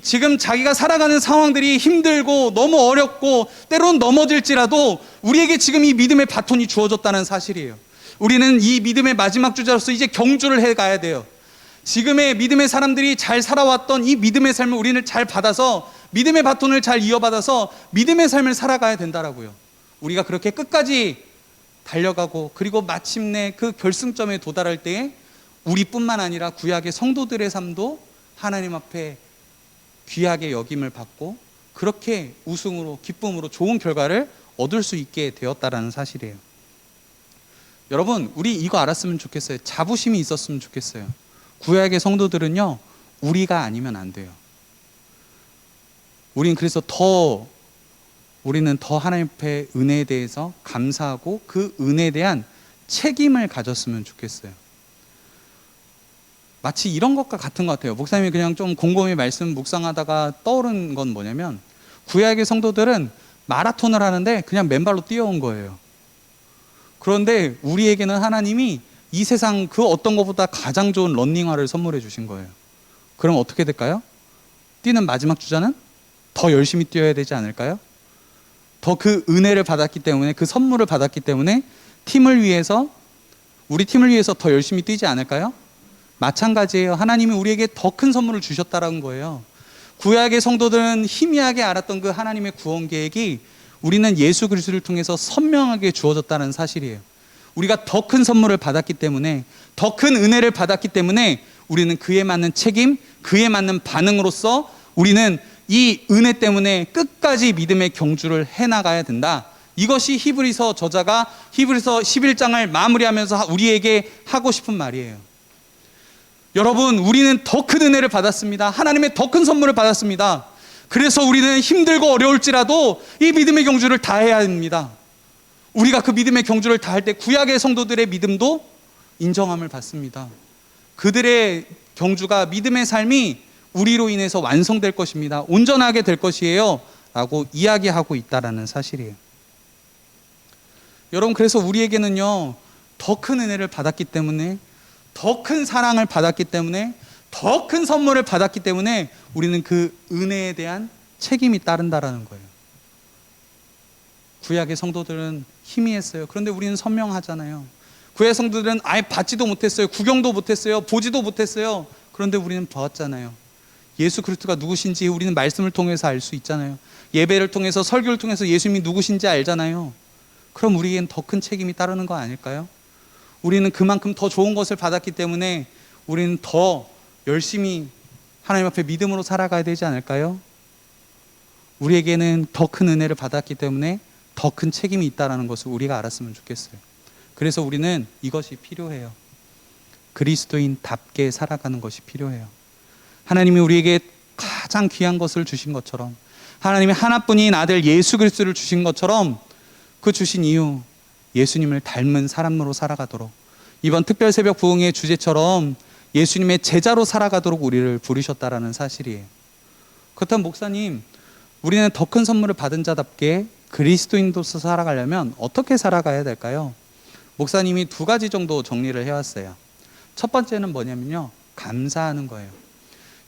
지금 자기가 살아가는 상황들이 힘들고 너무 어렵고 때로는 넘어질지라도 우리에게 지금 이 믿음의 바톤이 주어졌다는 사실이에요. 우리는 이 믿음의 마지막 주자로서 이제 경주를 해가야 돼요. 지금의 믿음의 사람들이 잘 살아왔던 이 믿음의 삶을 우리는 잘 받아서 믿음의 바톤을 잘 이어받아서 믿음의 삶을 살아가야 된다라고요. 우리가 그렇게 끝까지 달려가고 그리고 마침내 그 결승점에 도달할 때에 우리뿐만 아니라 구약의 성도들의 삶도 하나님 앞에 귀하게 여김을 받고 그렇게 우승으로 기쁨으로 좋은 결과를 얻을 수 있게 되었다라는 사실이에요. 여러분, 우리 이거 알았으면 좋겠어요. 자부심이 있었으면 좋겠어요. 구약의 성도들은요, 우리가 아니면 안 돼요. 우리는 그래서 우리는 더 하나님 앞에 은혜에 대해서 감사하고 그 은혜에 대한 책임을 가졌으면 좋겠어요. 마치 이런 것과 같은 것 같아요. 목사님이 그냥 좀 곰곰이 말씀 묵상하다가 떠오른 건 뭐냐면 구약의 성도들은 마라톤을 하는데 그냥 맨발로 뛰어온 거예요. 그런데 우리에게는 하나님이 이 세상 그 어떤 것보다 가장 좋은 런닝화를 선물해 주신 거예요. 그럼 어떻게 될까요? 뛰는 마지막 주자는 더 열심히 뛰어야 되지 않을까요? 더 그 은혜를 받았기 때문에, 그 선물을 받았기 때문에 팀을 위해서 우리 팀을 위해서 더 열심히 뛰지 않을까요? 마찬가지예요. 하나님이 우리에게 더 큰 선물을 주셨다는 거예요. 구약의 성도들은 희미하게 알았던 그 하나님의 구원 계획이 우리는 예수 그리스도를 통해서 선명하게 주어졌다는 사실이에요. 우리가 더 큰 선물을 받았기 때문에, 더 큰 은혜를 받았기 때문에 우리는 그에 맞는 책임, 그에 맞는 반응으로서 우리는 이 은혜 때문에 끝까지 믿음의 경주를 해나가야 된다. 이것이 히브리서 저자가 히브리서 11장을 마무리하면서 우리에게 하고 싶은 말이에요. 여러분, 우리는 더 큰 은혜를 받았습니다. 하나님의 더 큰 선물을 받았습니다. 그래서 우리는 힘들고 어려울지라도 이 믿음의 경주를 다해야 합니다. 우리가 그 믿음의 경주를 다할 때 구약의 성도들의 믿음도 인정함을 받습니다. 그들의 경주가, 믿음의 삶이 우리로 인해서 완성될 것입니다. 온전하게 될 것이에요 라고 이야기하고 있다는 사실이에요. 여러분, 그래서 우리에게는요, 더 큰 은혜를 받았기 때문에, 더 큰 사랑을 받았기 때문에, 더 큰 선물을 받았기 때문에 우리는 그 은혜에 대한 책임이 따른다라는 거예요. 구약의 성도들은 희미했어요. 그런데 우리는 선명하잖아요. 구약의 성도들은 아예 받지도 못했어요. 구경도 못했어요. 보지도 못했어요. 그런데 우리는 보았잖아요. 예수 그리스도가 누구신지 우리는 말씀을 통해서 알 수 있잖아요. 예배를 통해서, 설교를 통해서 예수님이 누구신지 알잖아요. 그럼 우리에겐 더 큰 책임이 따르는 거 아닐까요? 우리는 그만큼 더 좋은 것을 받았기 때문에 우리는 더 열심히 하나님 앞에 믿음으로 살아가야 되지 않을까요? 우리에게는 더 큰 은혜를 받았기 때문에 더 큰 책임이 있다는 것을 우리가 알았으면 좋겠어요. 그래서 우리는 이것이 필요해요. 그리스도인답게 살아가는 것이 필요해요. 하나님이 우리에게 가장 귀한 것을 주신 것처럼, 하나님이 하나뿐인 아들 예수 그리스도를 주신 것처럼, 그 주신 이유, 예수님을 닮은 사람으로 살아가도록, 이번 특별 새벽 부흥의 주제처럼 예수님의 제자로 살아가도록 우리를 부르셨다라는 사실이에요. 그렇다면 목사님, 우리는 더 큰 선물을 받은 자답게 그리스도인으로서 살아가려면 어떻게 살아가야 될까요? 목사님이 두 가지 정도 정리를 해왔어요. 첫 번째는 뭐냐면요, 감사하는 거예요.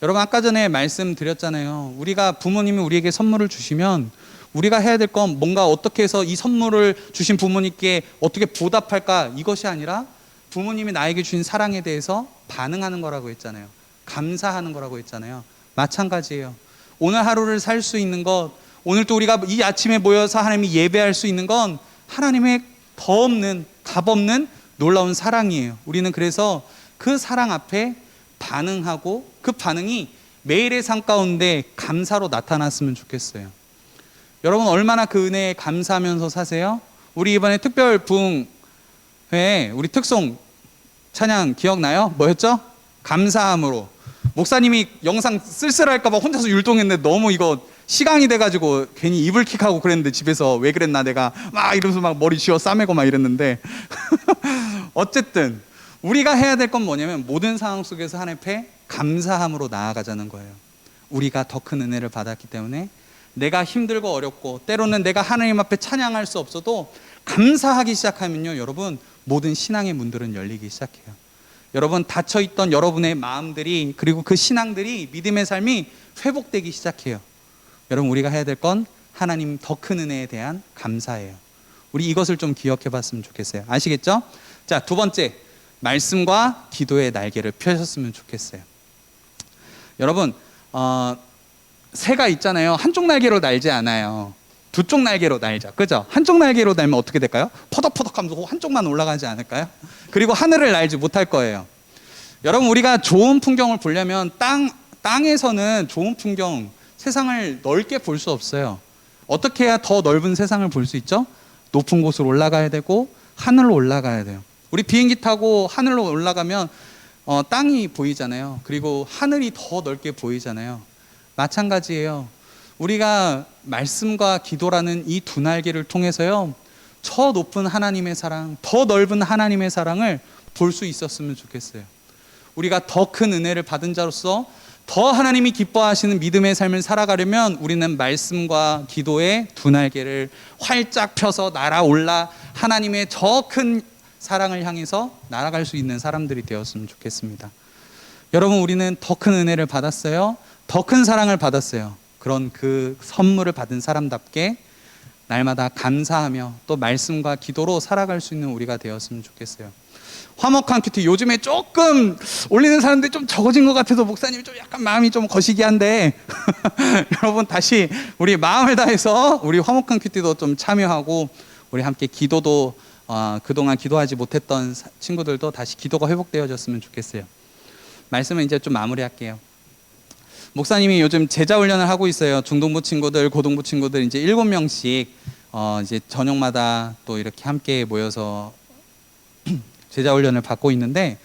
여러분, 아까 전에 말씀드렸잖아요. 우리가, 부모님이 우리에게 선물을 주시면 우리가 해야 될 건 뭔가 어떻게 해서 이 선물을 주신 부모님께 어떻게 보답할까, 이것이 아니라 부모님이 나에게 주신 사랑에 대해서 반응하는 거라고 했잖아요. 감사하는 거라고 했잖아요. 마찬가지예요. 오늘 하루를 살 수 있는 것, 오늘 또 우리가 이 아침에 모여서 하나님이 예배할 수 있는 건 하나님의 더 없는, 값없는 놀라운 사랑이에요. 우리는 그래서 그 사랑 앞에 반응하고, 그 반응이 매일의 삶 가운데 감사로 나타났으면 좋겠어요. 여러분, 얼마나 그 은혜에 감사하면서 사세요? 우리 이번에 특별 부흥회 우리 특송 찬양 기억나요? 뭐였죠? 감사함으로. 목사님이 영상 쓸쓸할까 봐 혼자서 율동했는데 너무 이거 시강이 돼가지고 괜히 이불킥하고 그랬는데, 집에서 왜 그랬나 내가 막 이러면서 막 머리 쥐어 싸매고 막 이랬는데 어쨌든 우리가 해야 될 건 뭐냐면 모든 상황 속에서 하나님 앞에 감사함으로 나아가자는 거예요. 우리가 더 큰 은혜를 받았기 때문에 내가 힘들고 어렵고 때로는 내가 하나님 앞에 찬양할 수 없어도 감사하기 시작하면요, 여러분, 모든 신앙의 문들은 열리기 시작해요. 여러분, 닫혀있던 여러분의 마음들이, 그리고 그 신앙들이, 믿음의 삶이 회복되기 시작해요. 여러분, 우리가 해야 될 건 하나님 더 큰 은혜에 대한 감사예요. 우리 이것을 좀 기억해 봤으면 좋겠어요. 아시겠죠? 자, 두 번째, 말씀과 기도의 날개를 펴셨으면 좋겠어요. 여러분, 새가 있잖아요. 한쪽 날개로 날지 않아요. 두 쪽 날개로 날죠. 그죠? 한쪽 날개로 날면 어떻게 될까요? 퍼덕퍼덕 하면서 한쪽만 올라가지 않을까요? 그리고 하늘을 날지 못할 거예요. 여러분, 우리가 좋은 풍경을 보려면 땅에서는 좋은 풍경, 세상을 넓게 볼 수 없어요. 어떻게 해야 더 넓은 세상을 볼 수 있죠? 높은 곳으로 올라가야 되고 하늘로 올라가야 돼요. 우리 비행기 타고 하늘로 올라가면 땅이 보이잖아요. 그리고 하늘이 더 넓게 보이잖아요. 마찬가지예요. 우리가 말씀과 기도라는 이 두 날개를 통해서요, 저 높은 하나님의 사랑, 더 넓은 하나님의 사랑을 볼 수 있었으면 좋겠어요. 우리가 더 큰 은혜를 받은 자로서 더 하나님이 기뻐하시는 믿음의 삶을 살아가려면 우리는 말씀과 기도의 두 날개를 활짝 펴서 날아올라 하나님의 저 큰 사랑을 향해서 날아갈 수 있는 사람들이 되었으면 좋겠습니다. 여러분, 우리는 더 큰 은혜를 받았어요. 더 큰 사랑을 받았어요. 그런 그 선물을 받은 사람답게 날마다 감사하며 또 말씀과 기도로 살아갈 수 있는 우리가 되었으면 좋겠어요. 화목한 큐티 요즘에 조금 올리는 사람들이 좀 적어진 것 같아서 목사님이 좀 약간 마음이 좀 거시기 한데 여러분 다시 우리 마음을 다해서 우리 화목한 큐티도 좀 참여하고 우리 함께 기도도 그동안 기도하지 못했던 친구들도 다시 기도가 회복되어졌으면 좋겠어요. 말씀은 이제 좀 마무리할게요. 목사님이 요즘 제자 훈련을 하고 있어요. 중동부 친구들, 고등부 친구들 이제 7명씩 이제 저녁마다 또 이렇게 함께 모여서 제자 훈련을 받고 있는데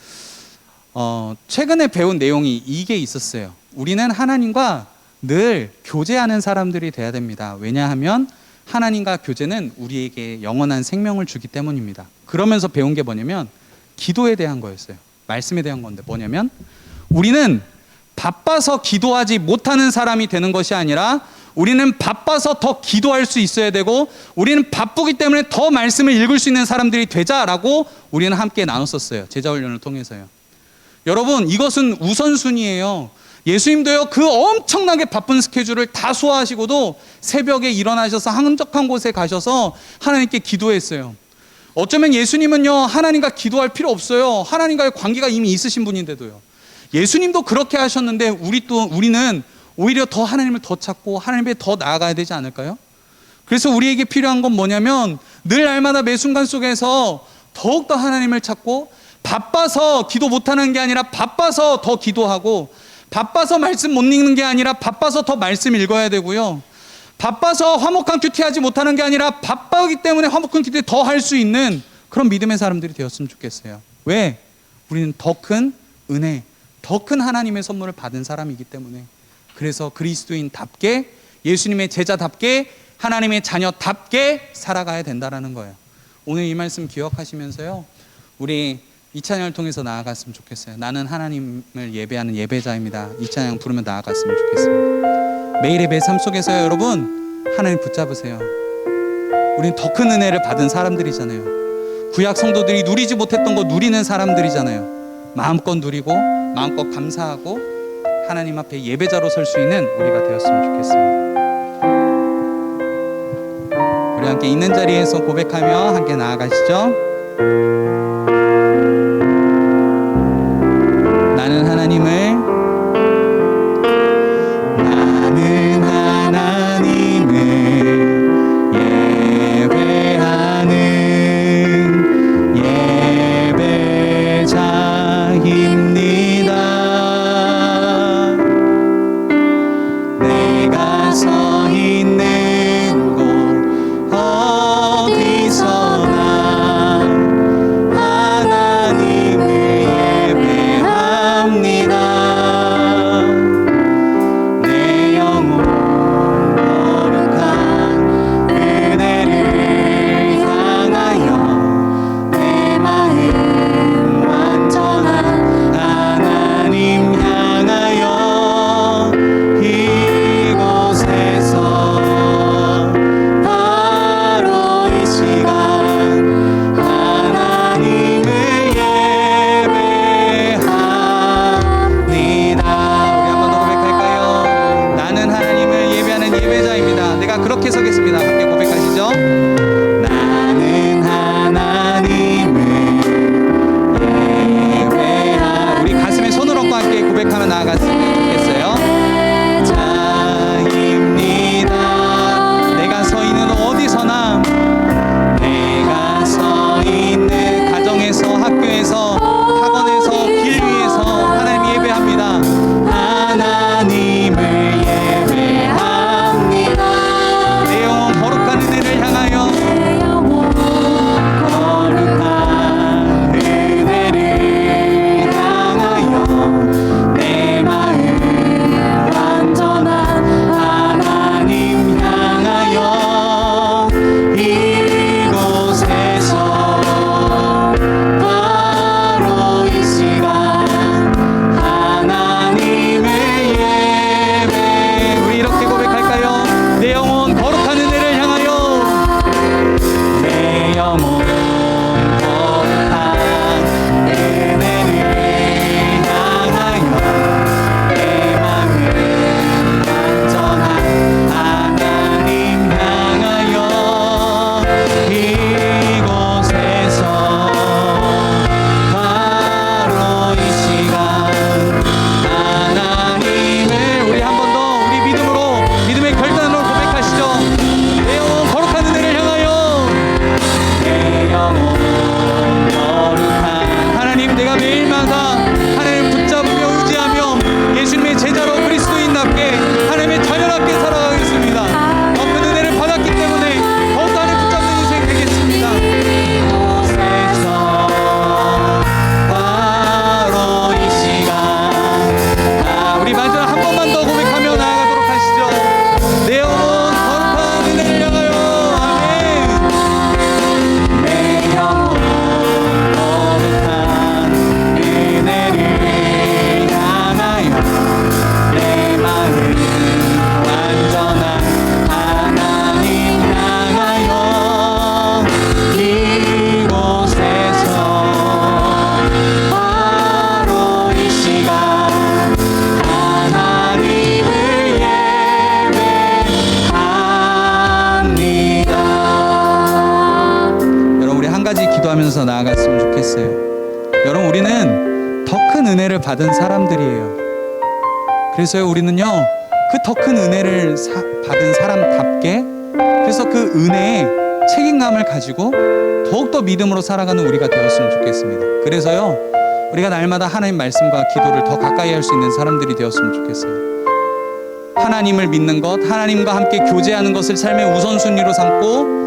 최근에 배운 내용이 이게 있었어요. 우리는 하나님과 늘 교제하는 사람들이 돼야 됩니다. 왜냐하면 하나님과 교제는 우리에게 영원한 생명을 주기 때문입니다. 그러면서 배운 게 뭐냐면 기도에 대한 거였어요. 말씀에 대한 건데 뭐냐면 우리는 바빠서 기도하지 못하는 사람이 되는 것이 아니라 우리는 바빠서 더 기도할 수 있어야 되고 우리는 바쁘기 때문에 더 말씀을 읽을 수 있는 사람들이 되자라고 우리는 함께 나눴었어요. 제자훈련을 통해서요. 여러분 이것은 우선순위예요. 예수님도요 그 엄청나게 바쁜 스케줄을 다 소화하시고도 새벽에 일어나셔서 한적한 곳에 가셔서 하나님께 기도했어요. 어쩌면 예수님은요 하나님과 기도할 필요 없어요. 하나님과의 관계가 이미 있으신 분인데도요. 예수님도 그렇게 하셨는데 우리는 오히려 더 하나님을 더 찾고 하나님께 더 나아가야 되지 않을까요? 그래서 우리에게 필요한 건 뭐냐면 늘 날마다 매 순간 속에서 더욱더 하나님을 찾고 바빠서 기도 못하는 게 아니라 바빠서 더 기도하고 바빠서 말씀 못 읽는 게 아니라 바빠서 더 말씀 읽어야 되고요. 바빠서 화목한 큐티 하지 못하는 게 아니라 바빠기 때문에 화목한 큐티 더 할 수 있는 그런 믿음의 사람들이 되었으면 좋겠어요. 왜? 우리는 더 큰 은혜, 더 큰 하나님의 선물을 받은 사람이기 때문에. 그래서 그리스도인답게 예수님의 제자답게 하나님의 자녀답게 살아가야 된다라는 거예요. 오늘 이 말씀 기억하시면서요 우리 이 찬양을 통해서 나아갔으면 좋겠어요. 나는 하나님을 예배하는 예배자입니다. 이 찬양 부르며 나아갔으면 좋겠습니다. 매일의 매 삶 속에서요 여러분 하나님 붙잡으세요. 우린 더 큰 은혜를 받은 사람들이잖아요. 구약 성도들이 누리지 못했던 거 누리는 사람들이잖아요. 마음껏 누리고 마음껏 감사하고 하나님 앞에 예배자로 설 수 있는 우리가 되었으면 좋겠습니다. 우리 함께 있는 자리에서 고백하며 함께 나아가시죠. 나는 하나님을 예배하는 예배자입니다. 내가 서 있는 곳 어디서나 기도하면서 나아갔으면 좋겠어요. 여러분, 우리는 더 큰 은혜를 받은 사람들이에요. 그래서요, 우리는요, 그 더 큰 은혜를 받은 사람답게, 그래서 그 은혜에 책임감을 가지고 더욱더 믿음으로 살아가는 우리가 되었으면 좋겠습니다. 그래서요, 우리가 날마다 하나님 말씀과 기도를 더 가까이 할 수 있는 사람들이 되었으면 좋겠어요. 하나님을 믿는 것, 하나님과 함께 교제하는 것을 삶의 우선순위로 삼고,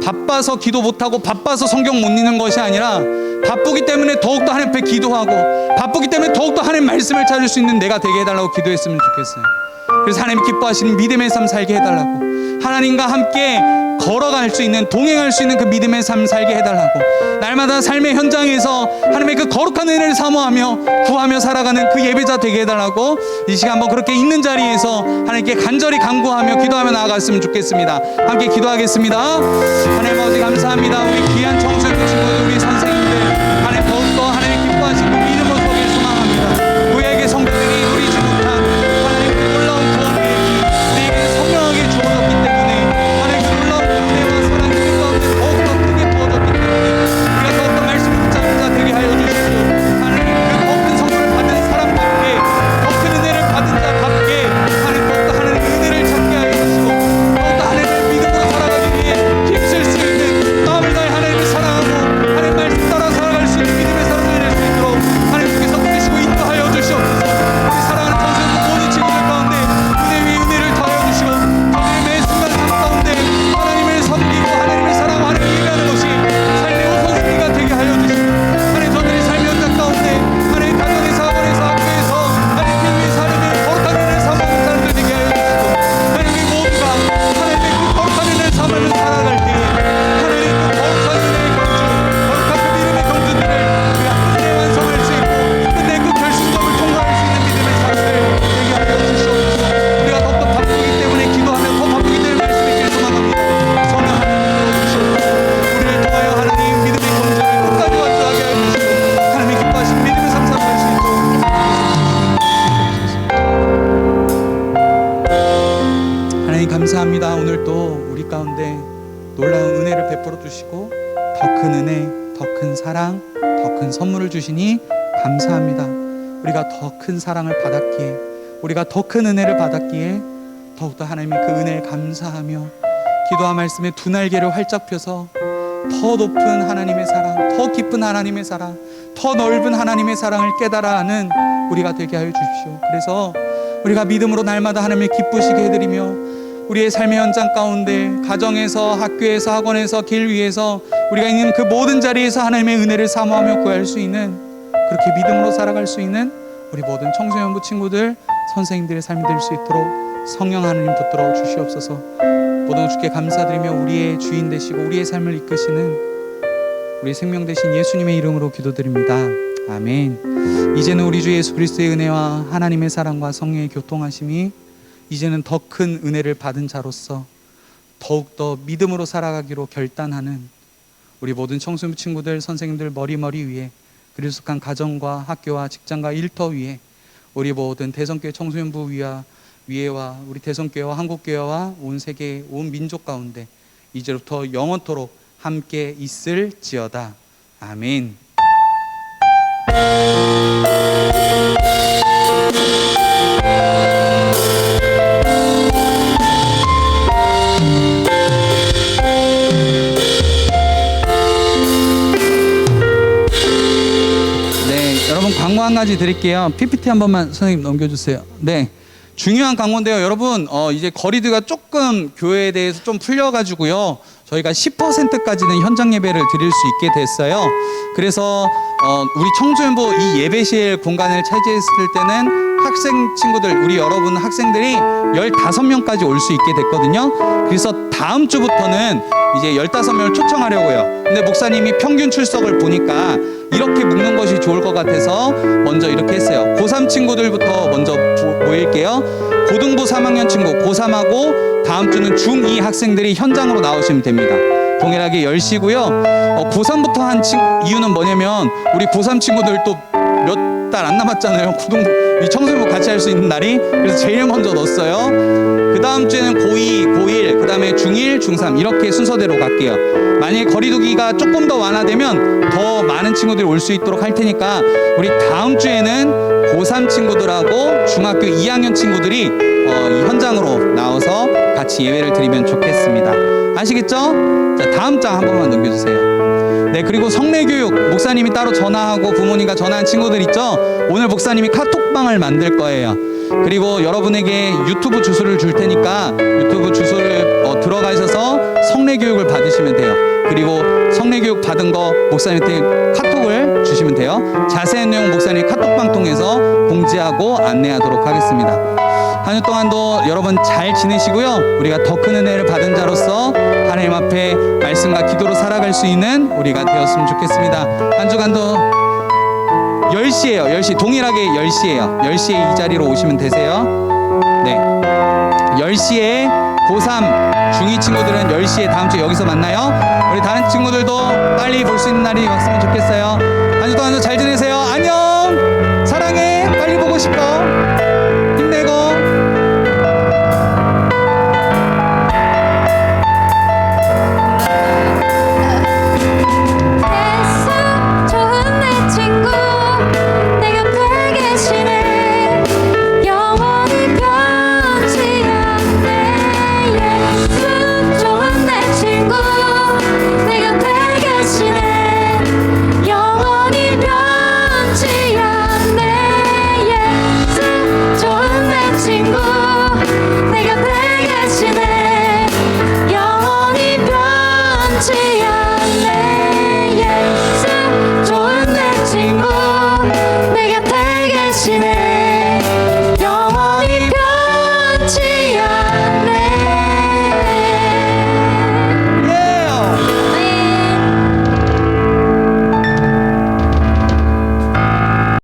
바빠서 기도 못하고 바빠서 성경 못 읽는 것이 아니라 바쁘기 때문에 더욱더 하나님 앞에 기도하고, 바쁘기 때문에 더욱더 하나님 말씀을 찾을 수 있는 내가 되게 해달라고 기도했으면 좋겠어요. 그래서 하나님 기뻐하시는 믿음의 삶 살게 해달라고, 하나님과 함께 걸어갈 수 있는, 동행할 수 있는 그 믿음의 삶 살게 해달라고, 날마다 삶의 현장에서 하나님의 그 거룩한 은혜를 사모하며 구하며 살아가는 그 예배자 되게 해달라고, 이 시간 한번 그렇게 있는 자리에서 하나님께 간절히 간구하며 기도하며 나아갔으면 좋겠습니다. 함께 기도하겠습니다. 하나님 아버지 감사합니다. 우리 귀한 청소년 친구들, 우리 선생님들, 하나님 더욱더 하나님 기뻐하시고 믿음으로 서길 소망합니다. 우리에게 성도들이 누리지 못한 하나님 그 놀라운 구원 계획이 우리에게 선명하게 주어졌기 때문에, 하나님 그 놀라운 은혜와 사랑이 우리 가운데 더욱더 크게 부어졌기 때문에 우리가 더욱더 말씀을 붙잡는 자 되게 하여 주십시오. 하나님 그 더 큰 선물을 받은 사람답게, 더 큰 은혜를 받은 자답게, 하나님 더욱더 하나님의 은혜를 찾게 하여 주시고, 더욱더 하나님을 믿음으로 살아가기 위해 힘쓸 수 있는, 마음을 다해 하나님을 사랑하고 하나님 말씀 따라 살아갈 수 있는 믿음의 사람들 될 수 있도록 하나님께서 부르시고 인도하여 주시옵소서. 우리 사랑하는 청소년 모든 친구들 가운데 은혜 위에 은혜를 더하여 주시고, 저들의 매 순간 삶 가운데 하나님을 섬기고 하나님을 사랑하고 하나님을 예배하는 것이 삶의 우선순위가 되게 하여 주시고, 하나님 저들의 삶의 현장 가운데 하나님 가정에서, 학원에서, 학교에서 하나님 필요에 사르며 거룩한 은혜를 사모하는 사람들 되게 하여 주시고, 하나님 우리 모두가 하나님의 그 거룩한 은혜를 사모하며 살아갈 때에 하나님 그 거룩한 은혜의 경주, 거룩한 그 믿음의 경주들을 우리가 끝내 완성할 수 있고, 끝내 그 결승점을 통과할 수 있는 믿음의 삶을 되게 하여 주시옵소서. 우리가 더욱더 바쁘기 때문에 기도하며, 더 바쁘기 때문에 말씀을 소망합니다. 성령 하나님 들어주시옵소서. 우리를 통하여 하나님 믿음의 경주를 끝까지 완주하게 하여 주시고, 하나님의 기뻐하신 믿음의 삶 살아갈 수 있도록 하나님 감사합니다. 오늘 또 우리 가운데 놀라운 은혜를 베풀어 주시고, 더 큰 은혜, 더 큰 사랑, 더 큰 선물을 주시니 감사합니다. 우리가 더 큰 사랑을 받았기에, 우리가 더 큰 은혜를 받았기에 더욱더 하나님의 그 은혜에 감사하며 기도와 말씀에 두 날개를 활짝 펴서 더 높은 하나님의 사랑, 더 깊은 하나님의 사랑, 더 넓은 하나님의 사랑을 깨달아 아는 우리가 되게 하여 주십시오. 그래서 우리가 믿음으로 날마다 하나님을 기쁘시게 해드리며, 우리의 삶의 현장 가운데, 가정에서, 학교에서, 학원에서, 길 위에서, 우리가 있는 그 모든 자리에서 하나님의 은혜를 사모하며 구할 수 있는, 그렇게 믿음으로 살아갈 수 있는 우리 모든 청소년부 친구들, 선생님들의 삶이 될 수 있도록 성령 하나님 붙들어 주시옵소서. 모든 주께 감사드리며 우리의 주인 되시고 우리의 삶을 이끄시는 우리 생명 되신 예수님의 이름으로 기도드립니다. 아멘. 이제는 우리 주 예수 그리스도의 은혜와 하나님의 사랑과 성령의 교통하심이 이제는 더 큰 은혜를 받은 자로서 더욱더 믿음으로 살아가기로 결단하는 우리 모든 청소년 친구들, 선생님들 머리 위에, 그리스도한 가정과 학교와 직장과 일터 위에, 우리 모든 대성교회 청소년부 위에와 우리 대성교회와 한국교회와 온 세계 온 민족 가운데 이제부터 영원토록 함께 있을지어다. 아멘. 광고 한 가지 드릴게요. PPT 한 번만 선생님 넘겨주세요. 네, 중요한 광고인데요. 여러분 이제 거리두기가 조금 교회에 대해서 좀 풀려가지고요, 저희가 10%까지는 현장 예배를 드릴 수 있게 됐어요. 그래서 우리 청소년부 이 예배실 공간을 차지했을 때는 학생 친구들, 우리 여러분 학생들이 15명까지 올 수 있게 됐거든요. 그래서 다음 주부터는 이제 15명을 초청하려고요. 근데 목사님이 평균 출석을 보니까 이렇게 묶는 것이 좋을 것 같아서 먼저 이렇게 했어요. 고3 친구들부터 먼저 모일게요. 고등부 3학년 친구, 고3하고 다음 주는 중2 학생들이 현장으로 나오시면 됩니다. 동일하게 10시고요. 고3부터 한 이유는 뭐냐면 우리 고3 친구들 또 몇 달 안 남았잖아요. 이 청소년부 같이 할 수 있는 날이. 그래서 제일 먼저 넣었어요. 그 다음 주에는 고2, 고1, 그 다음에 중1, 중3 이렇게 순서대로 갈게요. 만약에 거리두기가 조금 더 완화되면 더 많은 친구들이 올 수 있도록 할 테니까 우리 다음 주에는 고3 친구들하고 중학교 2학년 친구들이 이 현장으로 나와서 같이 예배를 드리면 좋겠습니다. 아시겠죠? 자, 다음 장 한 번만 넘겨주세요. 네, 그리고 성례교육 목사님이 따로 전화하고 부모님과 전화한 친구들 있죠? 오늘 목사님이 카톡방을 만들 거예요. 그리고 여러분에게 유튜브 주소를 줄 테니까 유튜브 주소를 들어가셔서 성례교육을 받으시면 돼요. 그리고 성례교육 받은 거 목사님한테 카톡을 주시면 돼요. 자세한 내용 목사님 카톡방 통해서 공지하고 안내하도록 하겠습니다. 한 주 동안도 여러분 잘 지내시고요. 우리가 더 큰 은혜를 받은 자로서 하나님 앞에 말씀과 기도로 살아갈 수 있는 우리가 되었으면 좋겠습니다. 한 주간도 10시예요. 10시 동일하게 10시예요. 10시에 이 자리로 오시면 되세요. 네, 10시에 고3 중2 친구들은 10시에 다음 주에 여기서 만나요. 우리 다른 친구들도 빨리 볼 수 있는 날이 왔으면 좋겠어요. 한 주 동안도 잘 지내세요. 안녕. 사랑해. 빨리 보고 싶어.